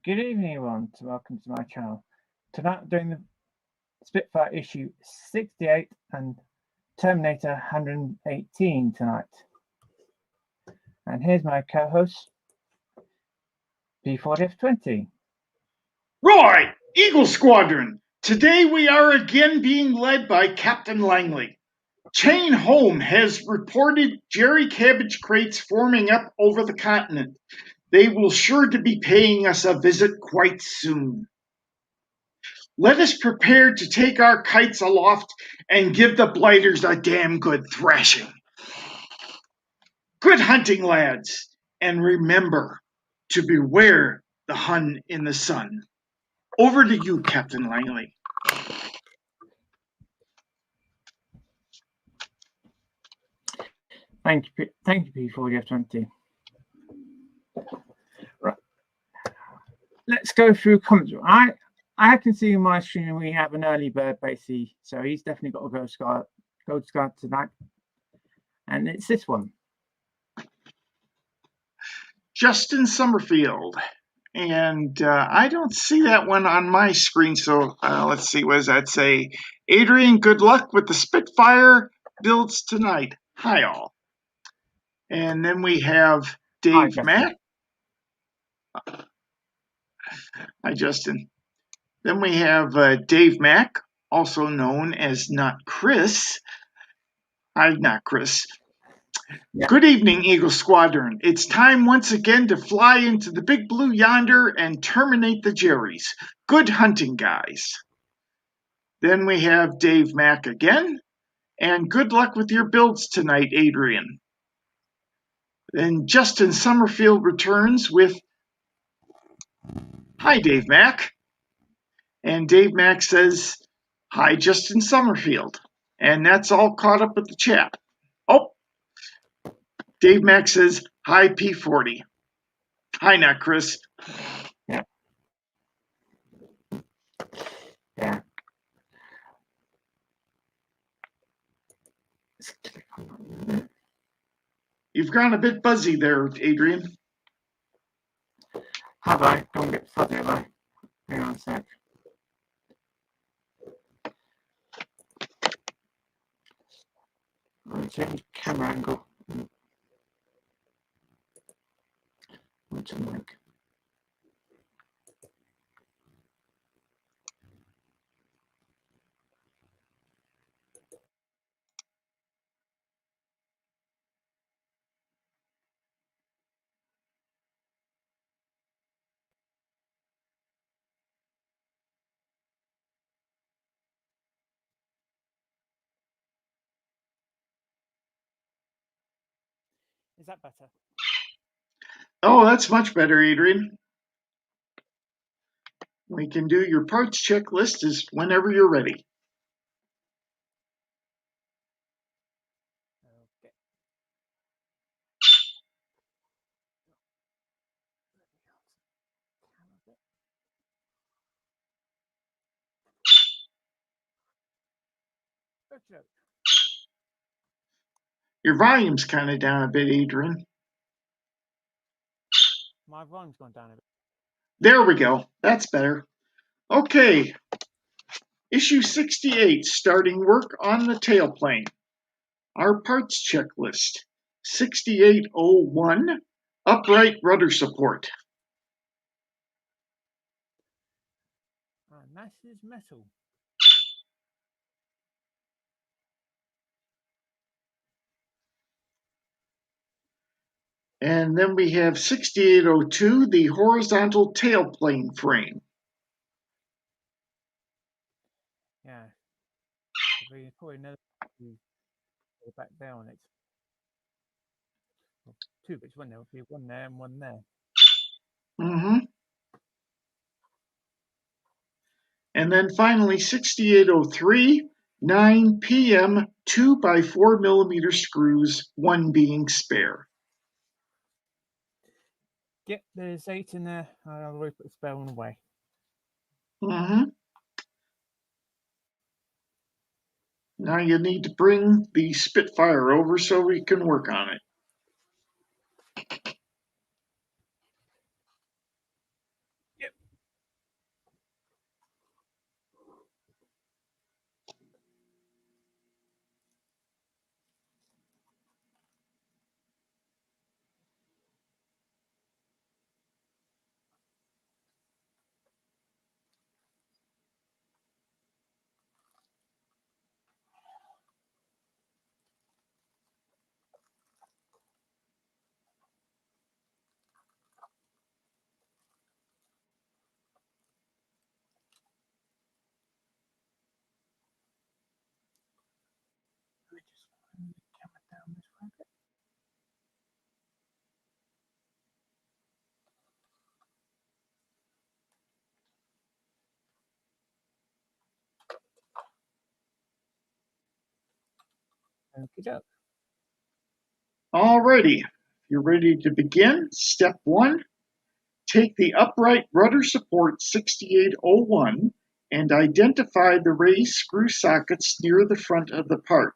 Good evening, everyone. Welcome to my channel. Tonight I'm doing the Spitfire issue 68 and Terminator 118 tonight. And here's my co-host, P40F20. Right, Eagle Squadron. Today we are again being led by Captain Langley. Chain Home has reported Jerry cabbage crates forming up over the continent. They will sure to be paying us a visit quite soon. Let us prepare to take our kites aloft and give the blighters a damn good thrashing. Good hunting, lads, and remember to beware the Hun in the sun. Over to you, Captain Langley. Thank you, P40F20. Right. Let's go through comments. I can see in my stream we have an early bird basically, so he's definitely got a gold scar tonight. And it's this one. Justin Summerfield. And I don't see that one on my screen, so let's see, what does that say? Adrian, good luck with the Spitfire builds tonight. Hi, all. And then we have Dave Mack. Hi, Justin. Then we have Dave Mack, also known as Not Chris. Hi, Not Chris. Yeah. Good evening, Eagle Squadron. It's time once again to fly into the big blue yonder and terminate the Jerrys. Good hunting, guys. Then we have Dave Mack again. And good luck with your builds tonight, Adrian. Then Justin Summerfield returns with, hi, Dave Mack. And Dave Mack says, hi, Justin Summerfield. And that's all caught up with the chat. Oh, Dave Mack says, hi, P40. Hi, Not Chris. Yeah. Yeah. You've gone a bit buzzy there, Adrian. Have I? Don't get fuzzy, have I? Hang on a sec. I'll change camera angle. What's the mic? Is that better? Oh, that's much better, Adrian. We can do your parts checklist whenever you're ready. Okay. Okay. Your volume's kind of down a bit, Adrian. My volume's gone down a bit. There we go. That's better. Okay. Issue 68, starting work on the tailplane. Our parts checklist. 6801, upright rudder support. Mass is metal. And then we have 6802, the horizontal tailplane frame. Yeah. We probably know to go back there on it. Well, two bits, one there would be one there and one there. Mm-hmm. And then finally 6803, 9 p.m., 2 by 4 millimeter screws, one being spare. Yep, there's 8 in there. I'll already put the spare one away. Mm-hmm. Now you need to bring the Spitfire over so we can work on it. Yep. Okey-doke. Alrighty, you're ready to begin. Step 1, take the upright rudder support 6801 and identify the raised screw sockets near the front of the part.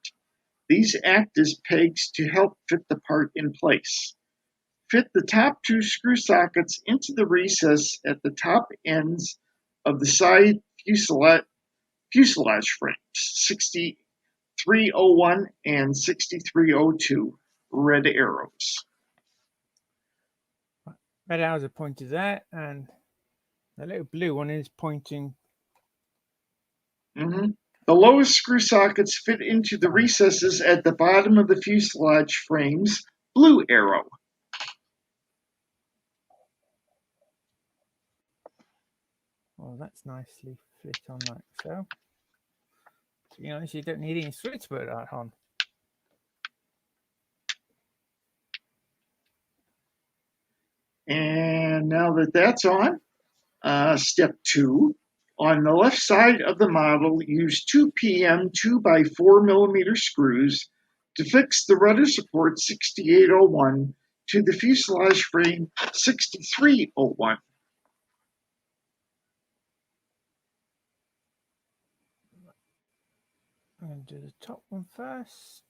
These act as pegs to help fit the part in place. Fit the top 2 screw sockets into the recess at the top ends of the side fuselage frames, 6301 and 6302, red arrows. Red arrows are pointed there, and the little blue one is pointing. The lowest screw sockets fit into the recesses at the bottom of the fuselage frames, blue arrow. Oh, that's nicely fit on like so. To be honest, you don't need any switch to put that on. And now that that's on, step 2, on the left side of the model, use 2 PM 2x4mm screws to fix the rudder support 6801 to the fuselage frame 6301. I'm going to do the top one first.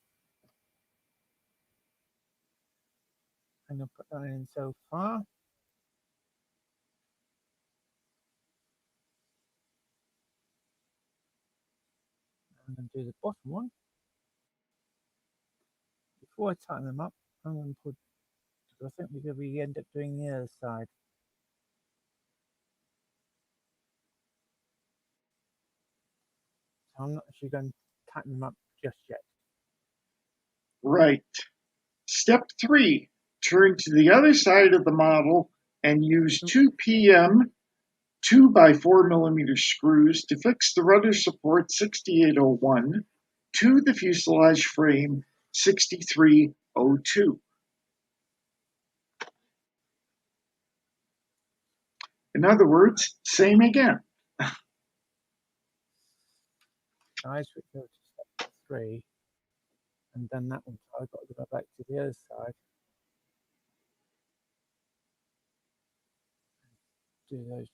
I'm going to put that in so far. I'm going to do the bottom one. Before I tighten them up, I'm going to put, I think we end up doing the other side. So I'm not actually going to tighten them up just yet. Right. Step 3, turn to the other side of the model and use 2 PM 2x4mm screws to fix the rudder support 6801 to the fuselage frame 6302. In other words, same again. I switch over to step 3 and then that one. So I've got to go back to the other side. Do those 2 screws.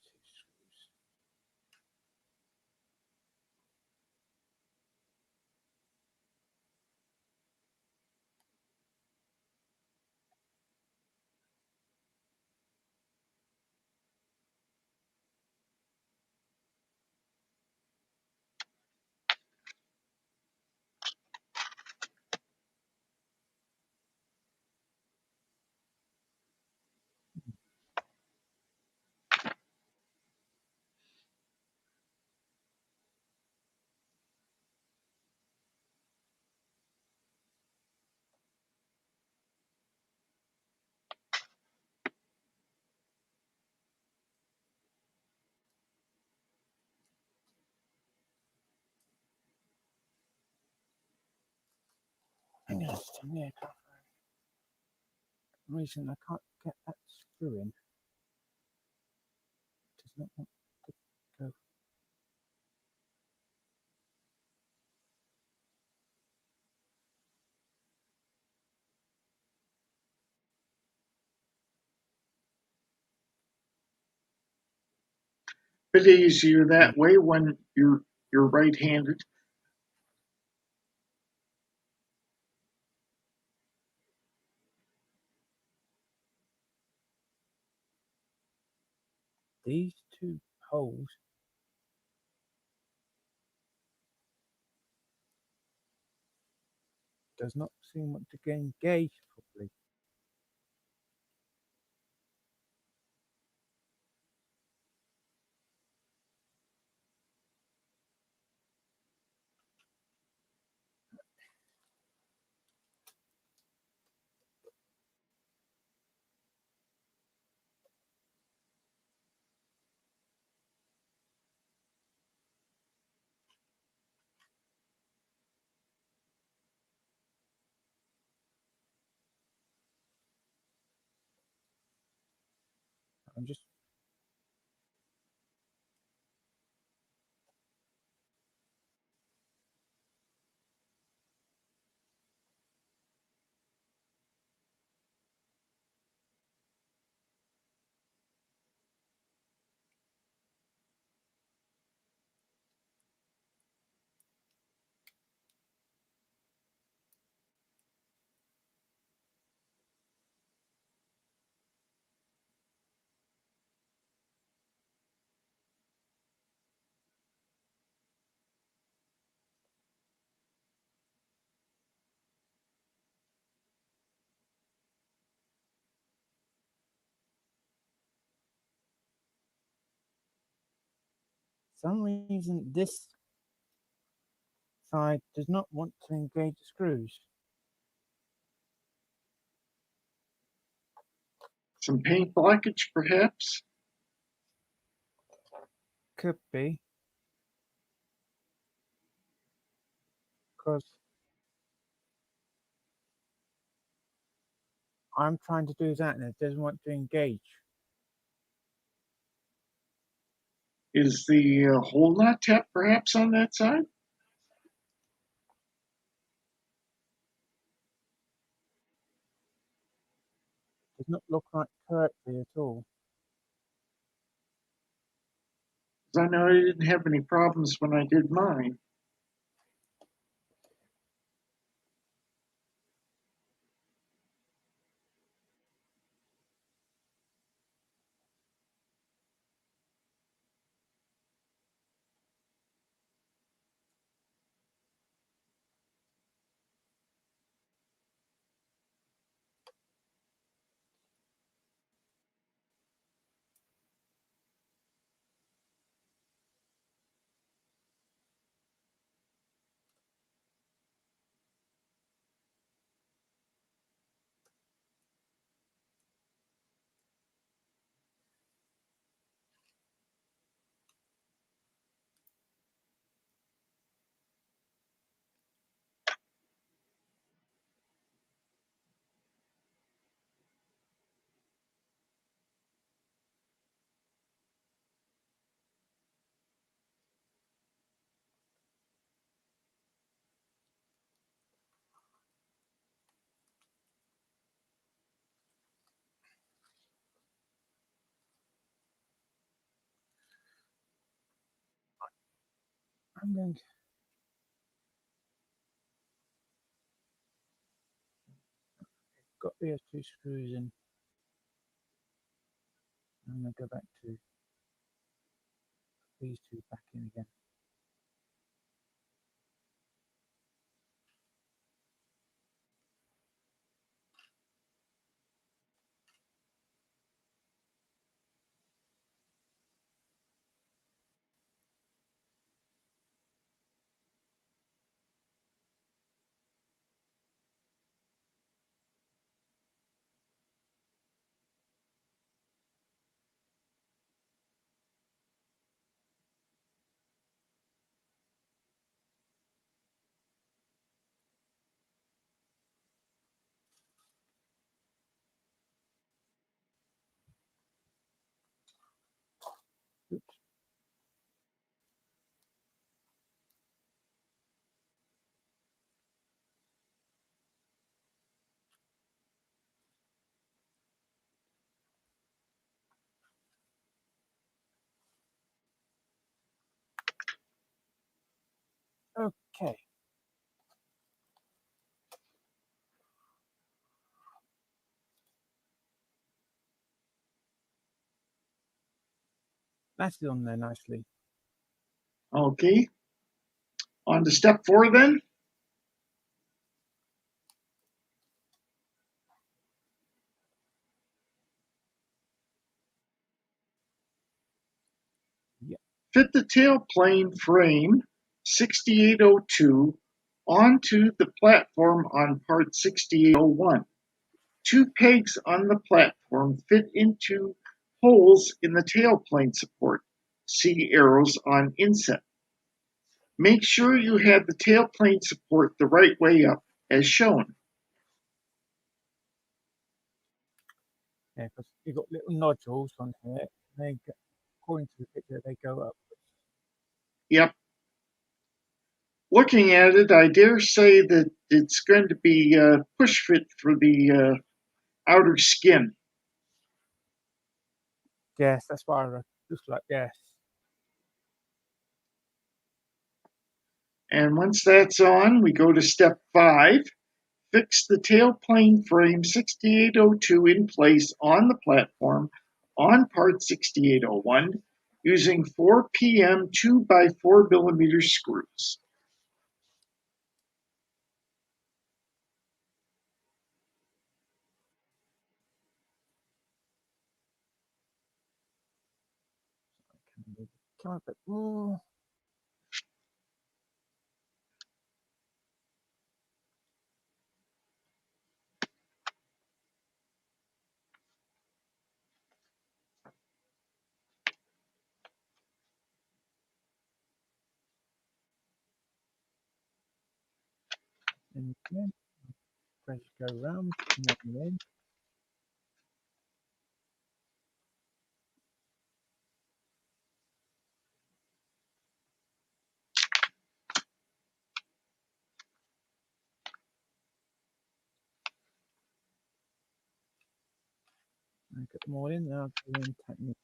I'm going to stand there. For some reason I can't get that screw in. It does not want to go. Bit easier that way when you're right-handed. These 2 holes does not seem to engage properly. I'm just some reason this side does not want to engage the screws. Some paint blockage, perhaps? Could be. Because I'm trying to do that and it doesn't want to engage. Is the hole not tapped, perhaps, on that side? Does not look like correctly at all. I know I didn't have any problems when I did mine. I'm going to got these two screws in. I'm going to go back to these two back in again. Oops. Okay. That's on there nicely. Okay. On to step 4 then. Yep. Fit the tailplane frame 6802 onto the platform on part 6801. 2 pegs on the platform fit into holes in the tailplane support. See arrows on inset. Make sure you have the tailplane support the right way up, as shown. Yeah, because you've got little nodules on here. They, according to the picture, they go up. Yep. Looking at it, I dare say that it's going to be push fit for the outer skin. Yes, that's what it looks like. Yes. And once that's on, we go to step 5. Fix the tailplane frame 6802 in place on the platform on part 6801 using 4 PM 2x4mm screws. I can move the Come on a bit more. And then press go round, and then I get them all in. Now go in technique.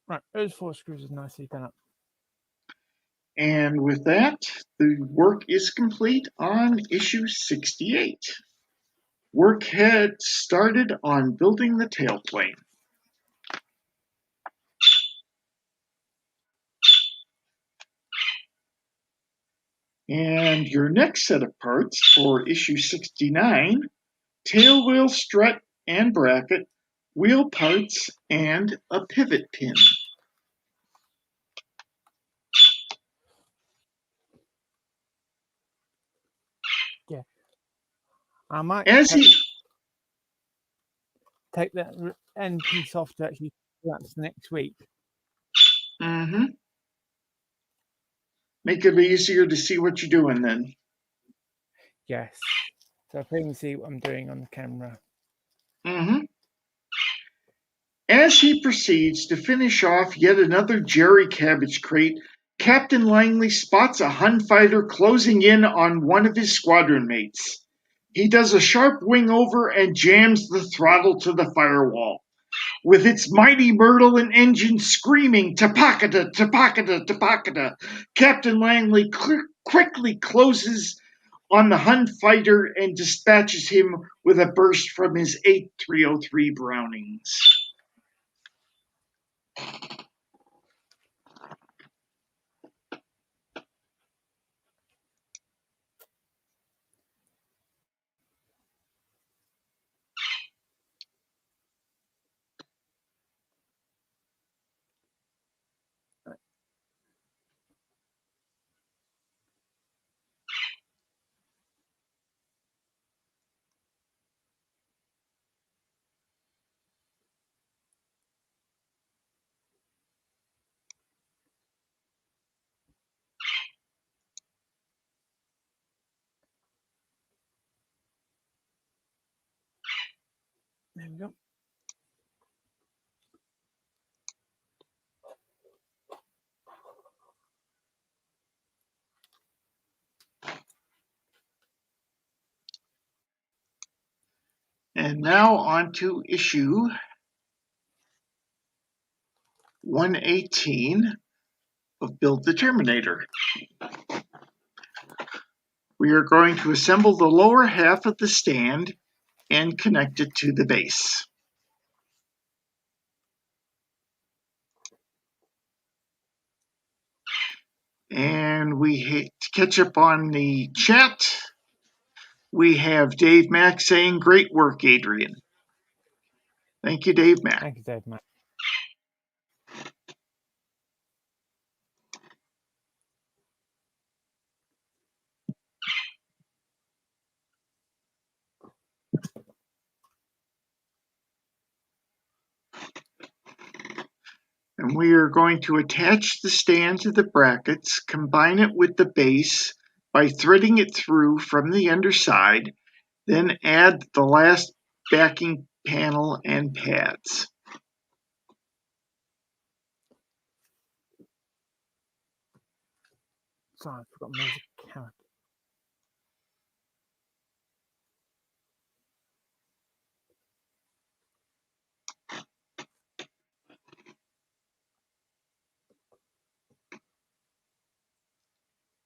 Right, those 4 screws are nicely done up. And with that, the work is complete on issue 68. Work had started on building the tailplane. And your next set of parts for issue 69, tail wheel strut and bracket, wheel parts, and a pivot pin. Yeah, I might take that end piece off to actually that's next week. Make it easier to see what you're doing then. Yes, so I can see what I'm doing on the camera. As he proceeds to finish off yet another Jerry Cabbage crate, Captain Langley spots a Hun fighter closing in on one of his squadron mates. He does a sharp wing over and jams the throttle to the firewall. With its mighty Myrtle and engine screaming, "Tapakata, Tapakata, Tapakata," Captain Langley quickly closes on the Hun fighter and dispatches him with a burst from his 8303 Brownings. There we go. And now on to issue 118 of Build the Terminator. We are going to assemble the lower half of the stand and connect it to the base. And we catch up on the chat. We have Dave Mack saying, "Great work, Adrian." Thank you, Dave Mack. Thank you, Dave Mack. And we are going to attach the stand to the brackets, combine it with the base by threading it through from the underside, then add the last backing panel and pads. Sorry, I forgot to move the camera.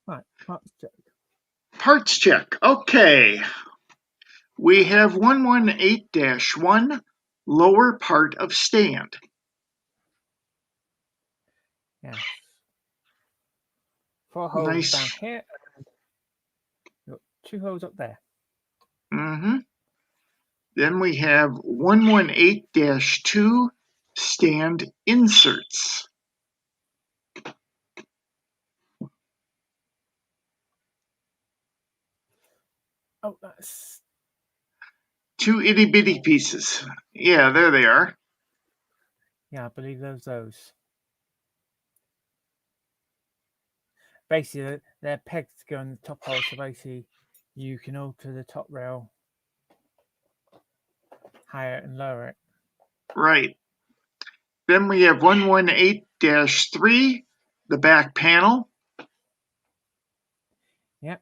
Right, parts check. Parts check. Okay. We have 118-1 lower part of stand. Yes. 4 holes Nice. down here. And 2 holes up there. Then we have 118-2 stand inserts. Oh, that's 2 itty bitty pieces. Yeah, there they are. I believe those. Basically, they're pegs to go in the top hole, so basically you can alter the top rail higher and lower it. Right. Then we have 118-3, the back panel. Yep.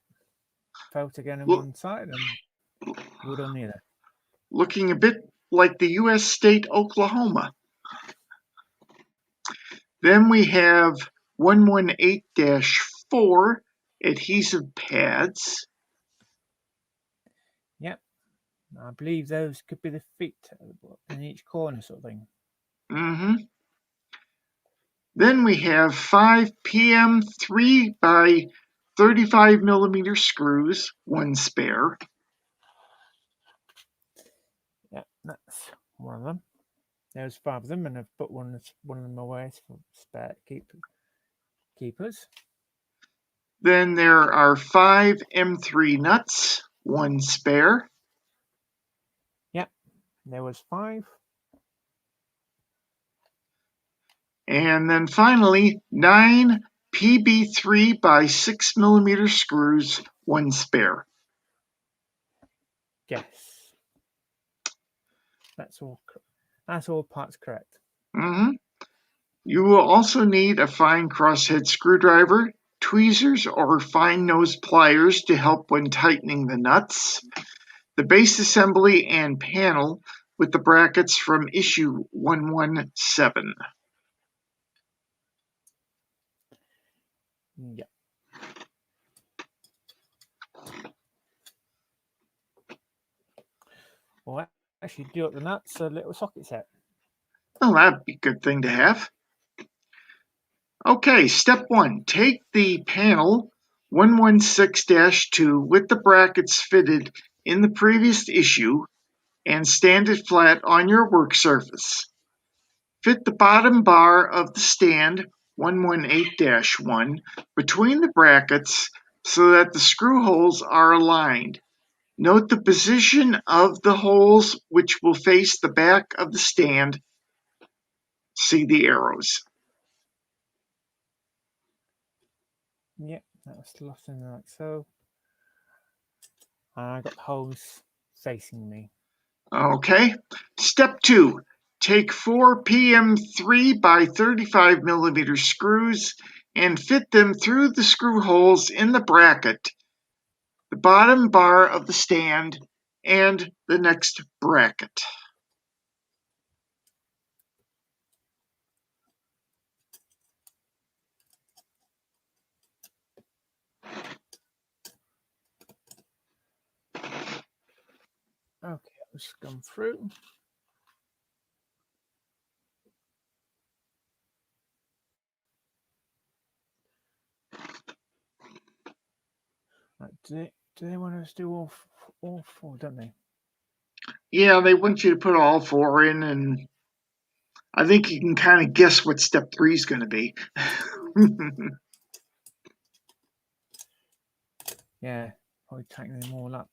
Felt again on one side and wood on the other. Looking a bit like the U.S. state Oklahoma. Then we have 118-4 adhesive pads. Yep. I believe those could be the feet in each corner, sort of thing. Then we have 5 PM 3 by 35 millimeter screws, 1 spare. Yeah, that's one of them. There's 5 of them, and I've put one of them away for spare keepers. Then there are 5 M3 nuts, 1 spare. Yep, there was 5. And then finally, 9 PB3 by 6 millimeter screws, 1 spare. Yes. That's all parts correct. You will also need a fine crosshead screwdriver, tweezers or fine nose pliers to help when tightening the nuts, the base assembly and panel with the brackets from issue 117. Yeah. Well, actually, do up the nuts, a little socket set. Well, that'd be a good thing to have. Okay, step 1. Take the panel 116-2 with the brackets fitted in the previous issue and stand it flat on your work surface. Fit the bottom bar of the stand 118-1 between the brackets so that the screw holes are aligned. Note the position of the holes which will face the back of the stand. See the arrows. Yep, that was lost in like so. I got the holes facing me. Okay. Step 2. Take 4 PM3 by 35 millimeter screws and fit them through the screw holes in the bracket, the bottom bar of the stand, and the next bracket. Okay, let's come through. Right, do they want us to do all 4, don't they? Yeah, they want you to put all 4 in, and I think you can kind of guess what step 3 is going to be. Yeah, probably tightening them all up.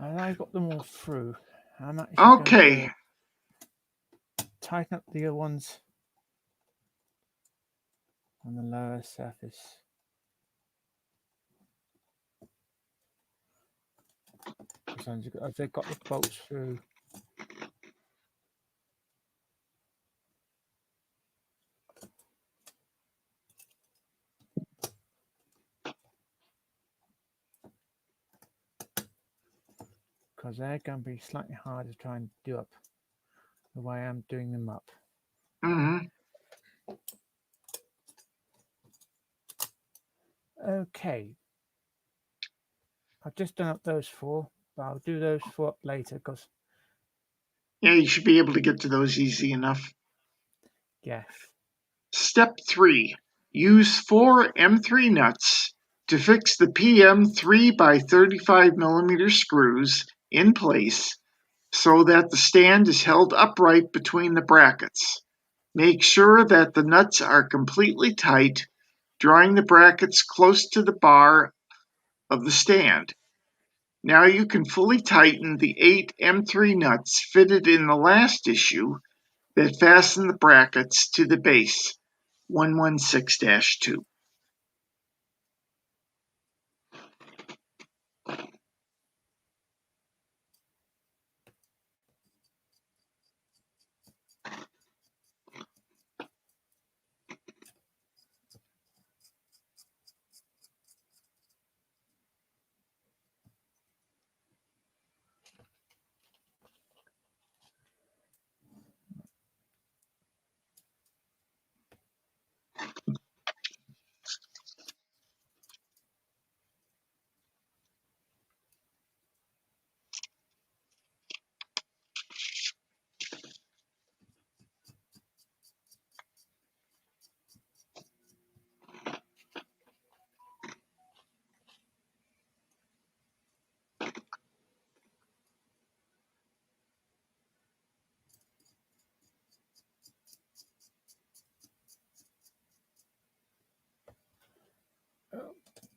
And I got them all through. I'm actually Okay. going to tighten up the other ones on the lower surface. As they've got the bolts through. Because they're going to be slightly harder to try and do up the way I'm doing them up. Mm-hmm. Okay. I've just done up those 4, but I'll do those 4 up later because... Yeah, you should be able to get to those easy enough. Yes. Step 3. Use 4 M3 nuts to fix the PM 3x35mm screws in place so that the stand is held upright between the brackets. Make sure that the nuts are completely tight, drawing the brackets close to the bar of the stand. Now you can fully tighten the 8 M3 nuts fitted in the last issue that fasten the brackets to the base, 116-2.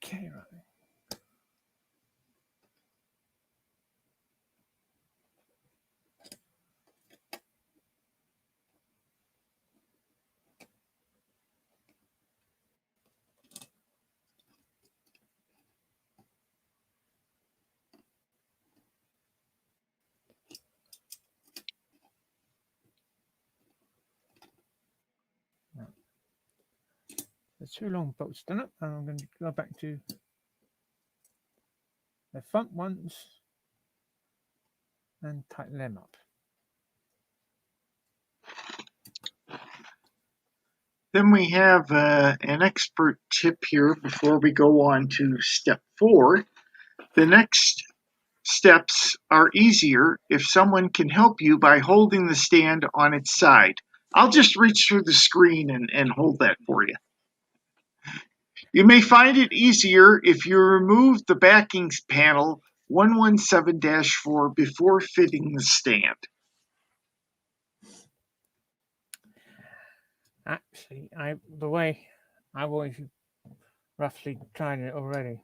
Okay, right. The 2 long bolts done up, and I'm going to go back to the front ones and tighten them up. Then we have an expert tip here before we go on to step 4. The next steps are easier if someone can help you by holding the stand on its side. I'll just reach through the screen and hold that for you. You may find it easier if you remove the backing panel 117-4 before fitting the stand. Actually, the way I've always roughly tried it already,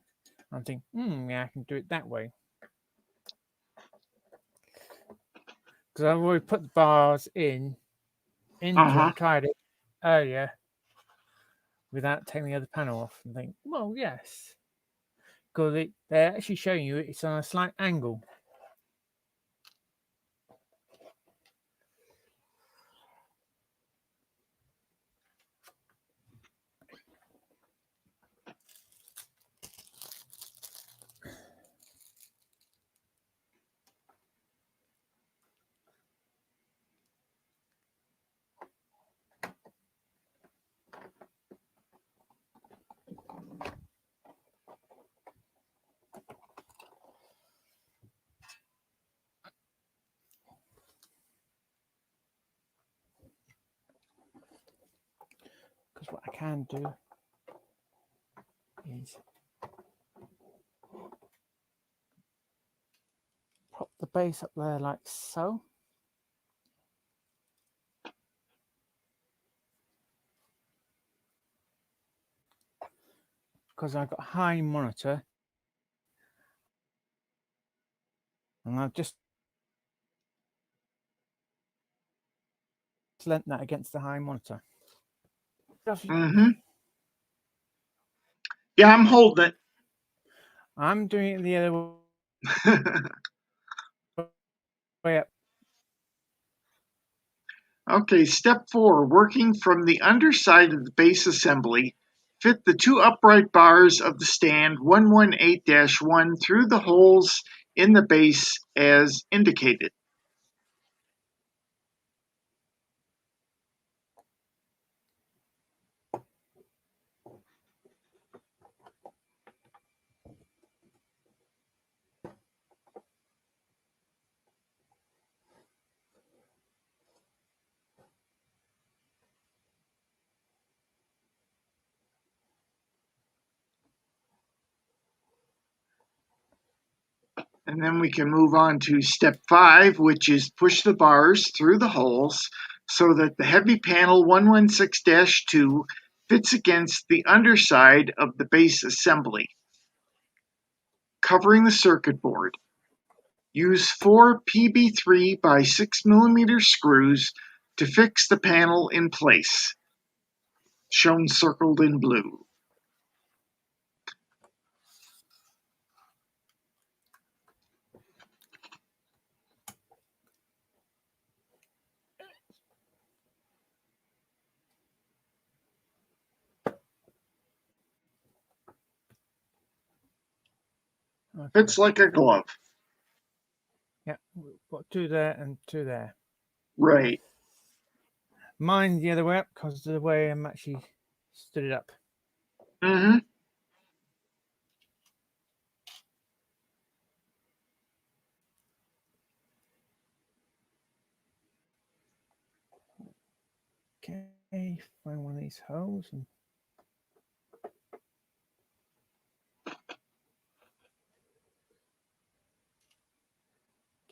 I'm thinking, yeah, I can do it that way. Because I've already put the bars into and tried it earlier without taking the other panel off and think, well, yes. Because they're actually showing you it's on a slight angle. Because what I can do is prop the base up there like so. Because I've got a high monitor, And I've just lent that against the high monitor. Mm-hmm. Yeah, I'm holding it. I'm doing it the other way up. Okay, step 4, working from the underside of the base assembly, fit the 2 upright bars of the stand 118-1 through the holes in the base as indicated. And then we can move on to step 5, which is push the bars through the holes so that the heavy panel 116-2 fits against the underside of the base assembly, covering the circuit board. Use 4 PB3 by 6mm screws to fix the panel in place, shown circled in blue. Okay. Fits like a glove. Yeah, we've got 2 there and 2 there. Right. Mine's the other way up because of the way I'm actually stood it up. Mm-hmm. Okay, find one of these holes and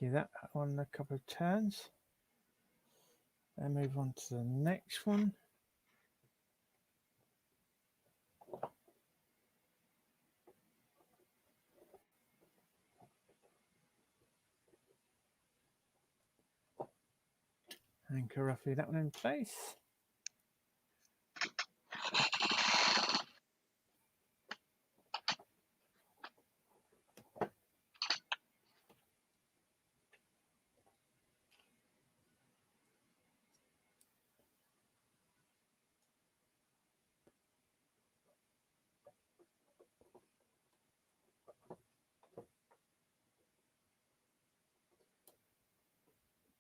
give that one a couple of turns. Then move on to the next one. Anchor roughly that one in place.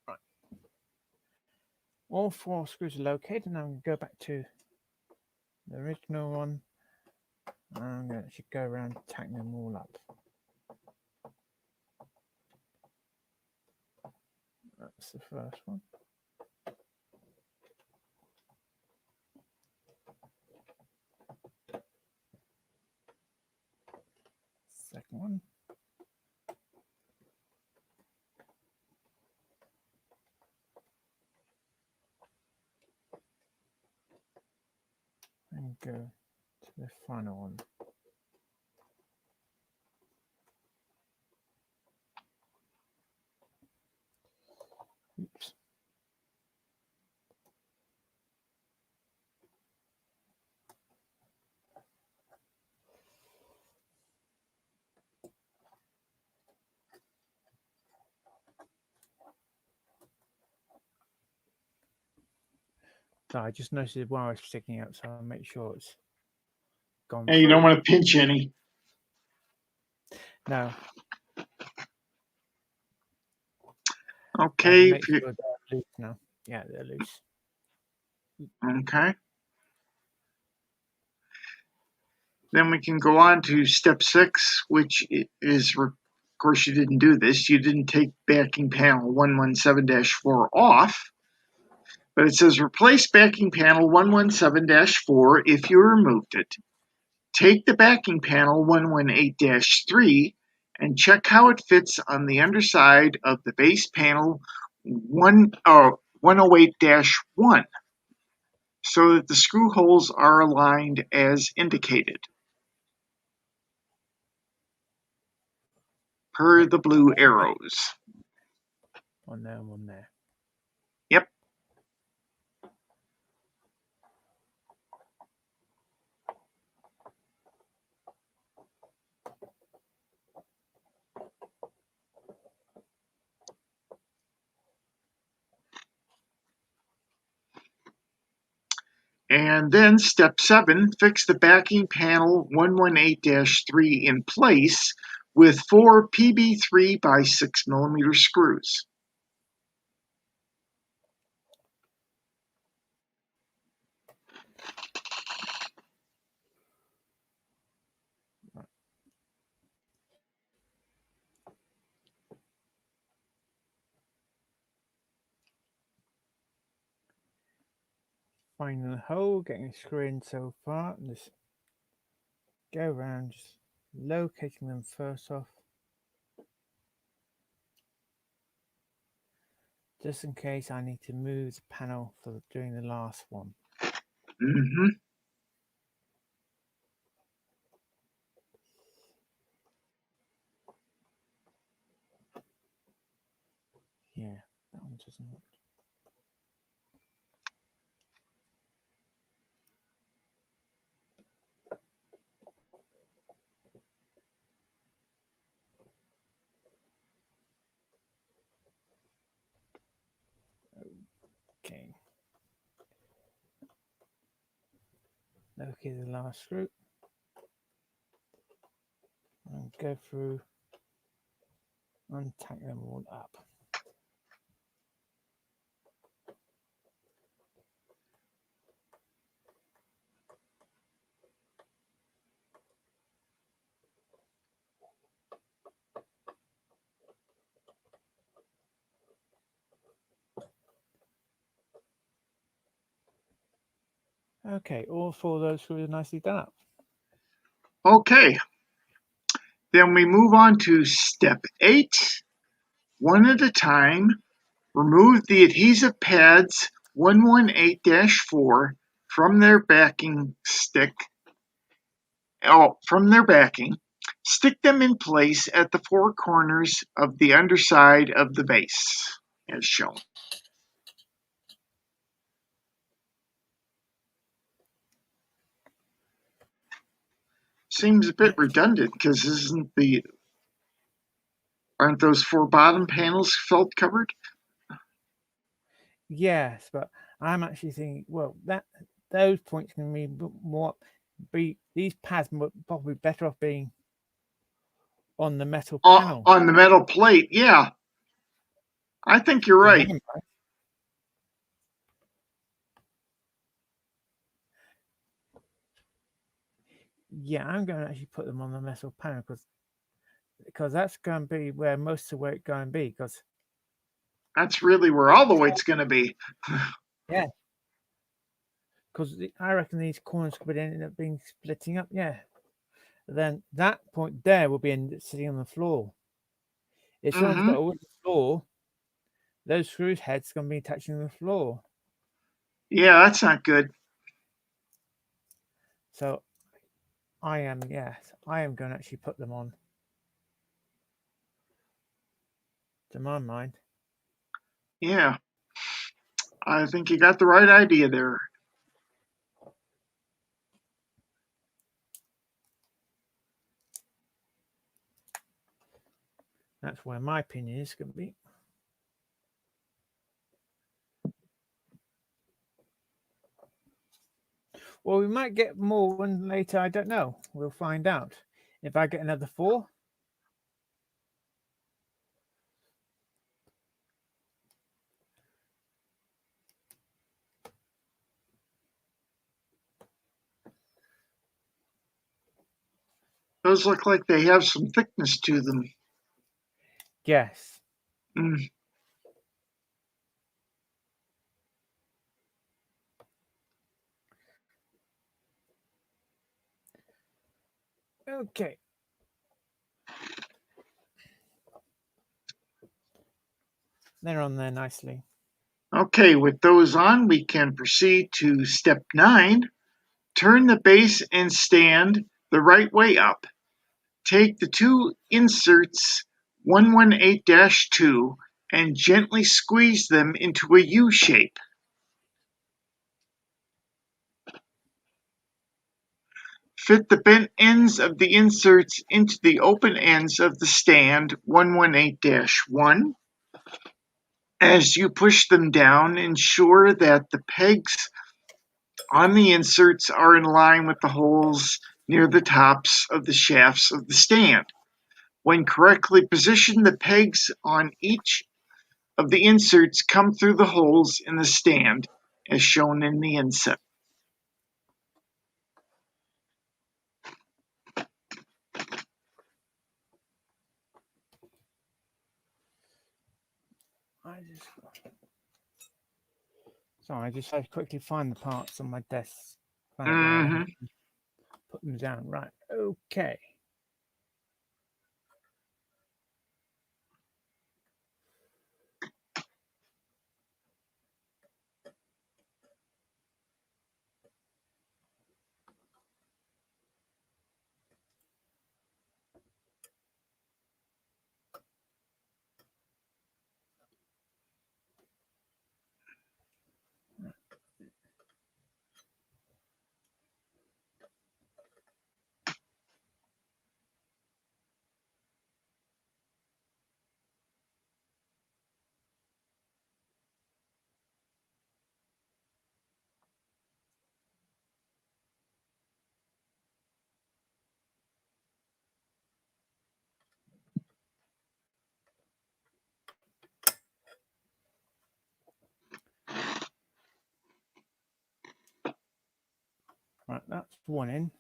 Right. All 4 screws are located, and I'm going to go back to the original one. I'm going to go around tacking them all up. That's the first one. Second one. And go to the final one. Oops. So I just noticed the wire is sticking out, so I'll make sure it's gone Hey, you through. don't want to pinch any. No. Okay. Make sure they're loose now. Yeah, they're loose. Okay. Then we can go on to step 6, which is, of course, you didn't do this. You didn't take backing panel 117-4 off, but it says replace backing panel 117-4 if you removed it. Take the backing panel 118-3 and check how it fits on the underside of the base panel 108-1 so that the screw holes are aligned as indicated. per the blue arrows. One there and one there. Yep. And then step 7, fix the backing panel 118-3 in place with 4 PB3 by 6mm screws. Finding the hole, getting a screw in so far, and just go around, just locating them first off, just in case I need to move the panel for doing the last one. Mm-hmm. Yeah, that one doesn't work. Okay. Locate the last screw. And go through and tack them all up. Okay, all 4 of those screws are nicely done up. Okay. Then we move on to step 8. One at a time, remove the adhesive pads 118-4 from their backing stick. From their backing. Stick them in place at the 4 corners of the underside of the base, as shown. Seems a bit redundant because aren't those 4 bottom panels felt covered? Yes, but I'm actually thinking, well, those points can be these pads probably better off being on the metal panel. On the metal plate, yeah. I think you're right. Yeah, I'm going to actually put them on the metal panel because that's going to be where most of the weight going to be. Because that's really where all the weight's going to be. Yeah. Because I reckon these corners could end up being splitting up. Yeah. Then that point there will be sitting on the floor. If someone's got a wooden floor, those screw heads are going to be touching the floor. Yeah, that's not good. So I am going to actually put them on. To my mind. Yeah. I think you got the right idea there. That's where my opinion is going to be. Well, we might get more one later. I don't know. We'll find out. If I get another 4. Those look like they have some thickness to them. Yes. Okay. They're on there nicely. Okay, with those on, we can proceed to step 9. Turn the base and stand the right way up. Take the 2 inserts 118-2 and gently squeeze them into a U shape. Fit the bent ends of the inserts into the open ends of the stand 118-1. As you push them down, ensure that the pegs on the inserts are in line with the holes near the tops of the shafts of the stand. When correctly positioned, the pegs on each of the inserts come through the holes in the stand, as shown in the inset. I just have to quickly find the parts on my desk. Put them down. Right. Okay. Right, that's one in.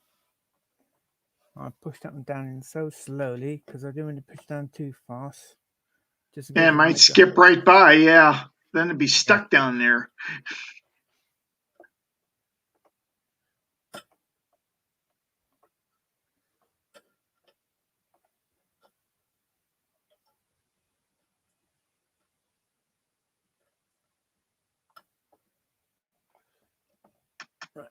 I pushed up and down in so slowly because I didn't want to push down too fast. Yeah, it might skip right by, yeah. Then it'd be stuck down there. Right.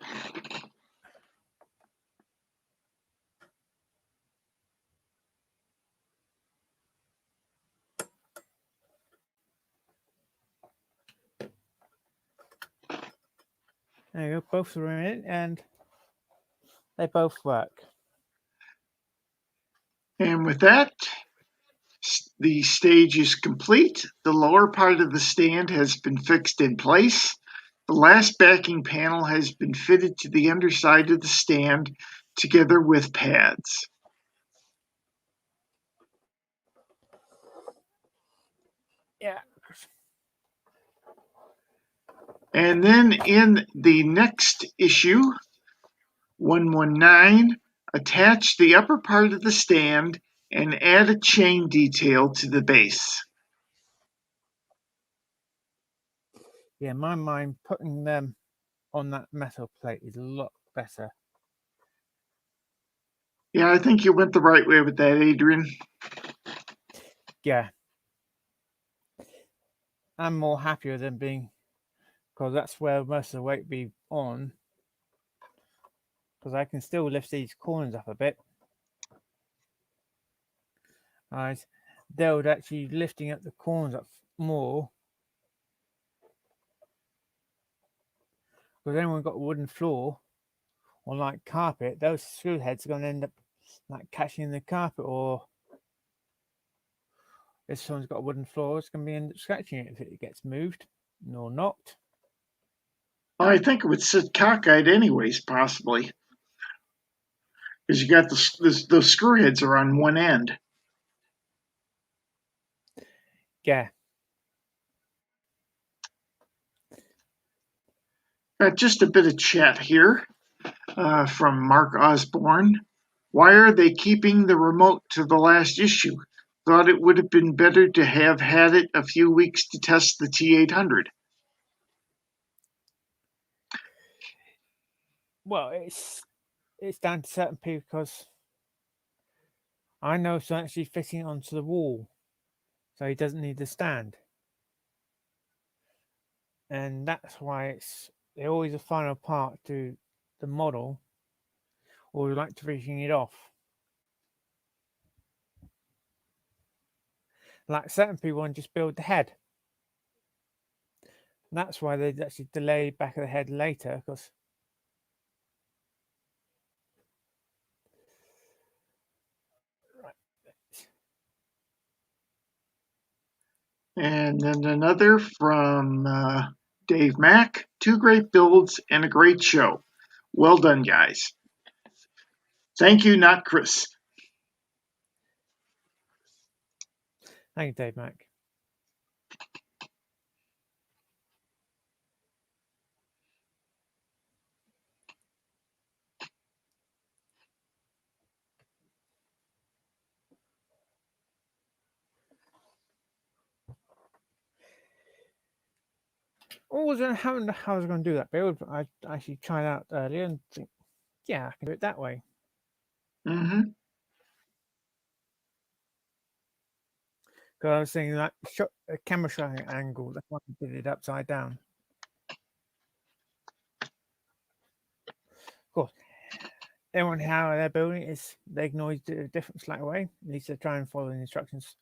There you go, both are in it and they both work. And with that, the stage is complete. The lower part of the stand has been fixed in place. The last backing panel has been fitted to the underside of the stand together with pads. Yeah. And then in the next issue, 119, attach the upper part of the stand and add a chain detail to the base. Yeah, in my mind, putting them on that metal plate is a lot better. Yeah, I think you went the right way with that, Adrian. Yeah. I'm more happier than being, because that's where most of the weight be on. Because I can still lift these corners up a bit. Right. They're actually lifting up the corners up more. Because then we've got a wooden floor or like carpet, those screw heads are going to end up like catching in the carpet, or if someone's got a wooden floor, it's going to end up scratching it if it gets moved or not. I think it would sit cockeyed anyways, possibly. Because you got the screw heads are on one end. Yeah. Got just a bit of chat here from Mark Osborne. Why are they keeping the remote to the last issue? Thought it would have been better to have had it a few weeks to test the T-800. Well, it's down to certain people, because I know someone actually fitting it onto the wall, so he doesn't need the stand. And that's why they're always a final part to the model, or we like to finishing it off. Like certain people want to just build the head. And that's why they actually delay back of the head later, because And then another from Dave Mack. 2 great builds and a great show. Well done, guys. Thank you, not Chris. Thank you, Dave Mack. I wasn't how I was going to do that build, but I actually tried out earlier and think, yeah, I can do it that way. Mm-hmm. Because I was thinking like a camera shot angle, that's why I did it upside down. Of course, everyone how they're building it is they ignore the different slight away. At least they try and follow the instructions.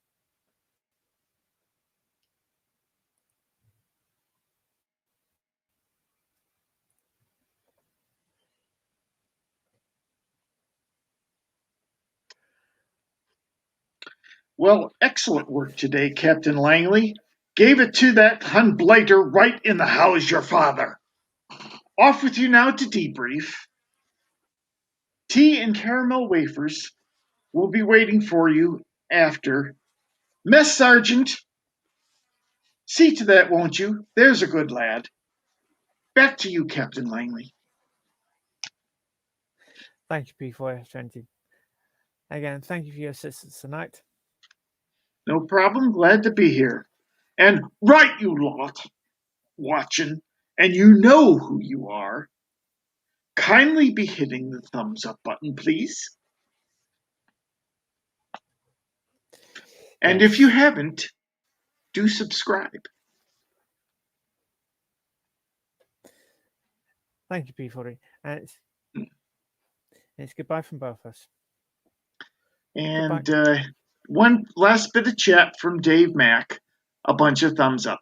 Well, excellent work today, Captain Langley. Gave it to that Hun blighter right in the how's your father. Off with you now to debrief. Tea and caramel wafers will be waiting for you after. Mess Sergeant, see to that, won't you? There's a good lad. Back to you, Captain Langley. Thank you, P420. Again, thank you for your assistance tonight. No problem, glad to be here. And right, you lot, watching, and you know who you are. Kindly be hitting the thumbs up button, please. And yes. if you haven't, do subscribe. Thank you, P40. And it's goodbye from both of us. And one last bit of chat from Dave Mack. A bunch of thumbs up.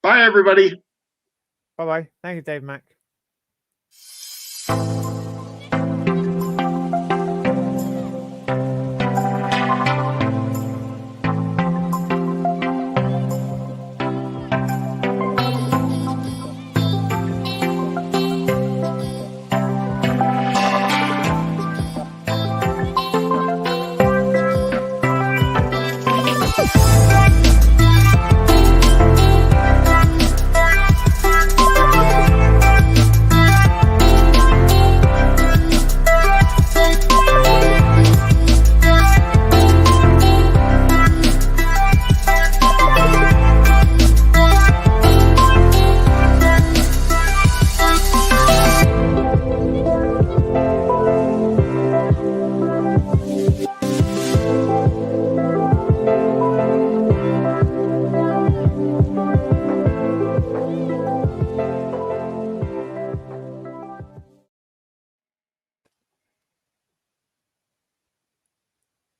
Bye, everybody. Bye-bye. Thank you, Dave Mack.